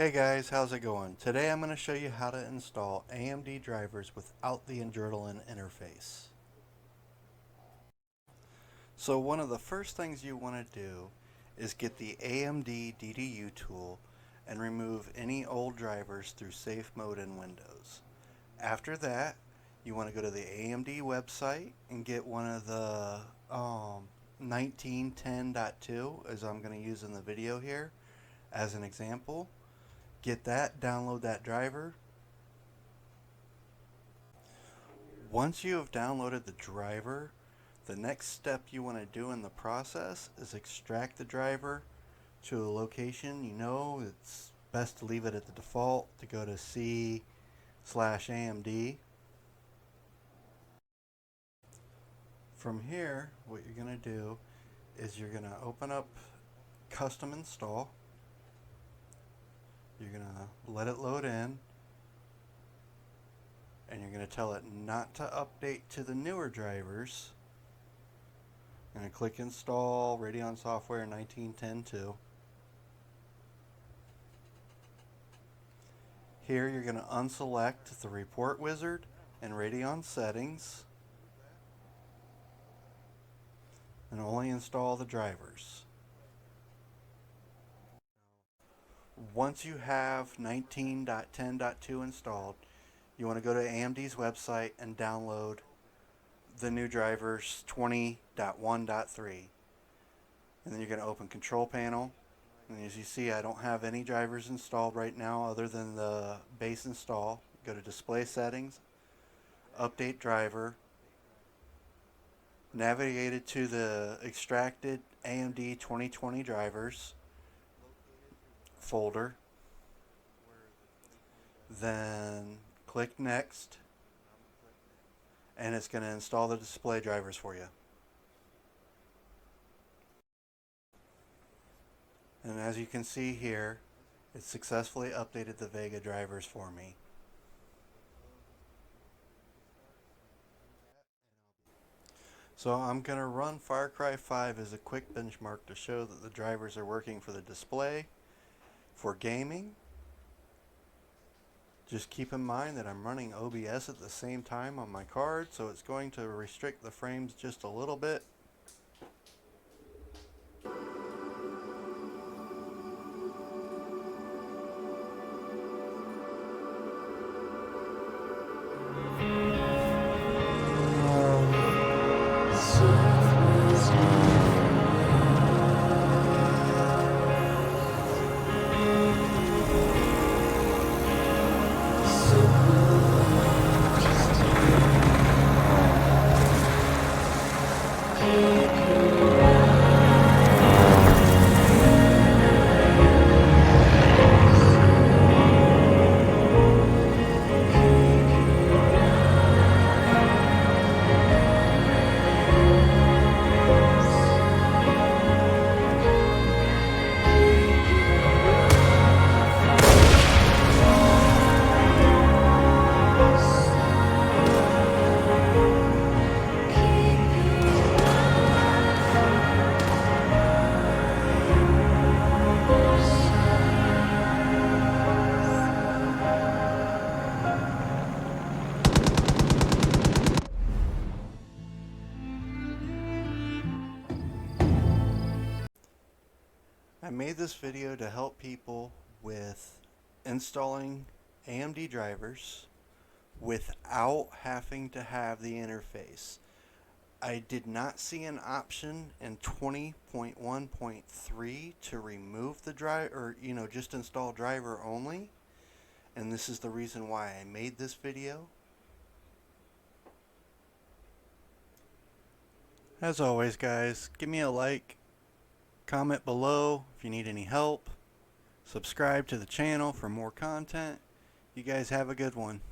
Hey guys, how's it going? Today I'm going to show you how to install AMD drivers without the Adrenaline interface. So one of the first things you want to do is get the AMD DDU tool and remove any old drivers through safe mode in Windows. After that, you want to go to the AMD website and get one of the 1910.2 as I'm going to use in the video here as an example. Get that, download that driver. Once you have downloaded the driver, the next step you want to do in the process is extract the driver to a location. You know it's best to leave it at the default, to go to C/AMD. From here, what you're going to do is you're going to open up Custom Install. You're going to let it load in, and you're going to tell it not to update to the newer drivers. I'm going to click Install Radeon Software 1910.2. Here you're going to unselect the Report Wizard and Radeon Settings and only install the drivers. Once you have 19.10.2 installed, you want to go to AMD's website and download the new drivers 20.1.3. And then you're going to open Control Panel. And as you see, I don't have any drivers installed right now other than the base install. Go to Display Settings, Update Driver, navigate it to the extracted AMD 2020 drivers folder, then click Next, and it's going to install the display drivers for you. And as you can see here, it successfully updated the Vega drivers for me. So I'm going to run Far Cry 5 as a quick benchmark to show that the drivers are working for the display. For gaming, just keep in mind that I'm running OBS at the same time on my card, so it's going to restrict the frames just a little bit. I made this video to help people with installing AMD drivers without having to have the interface. I did not see an option in 20.1.3 to remove the driver, or just install driver only, and this is the reason why I made this video. As always guys, give me a like, comment below if you need any help, subscribe to the channel for more content. You guys have a good one.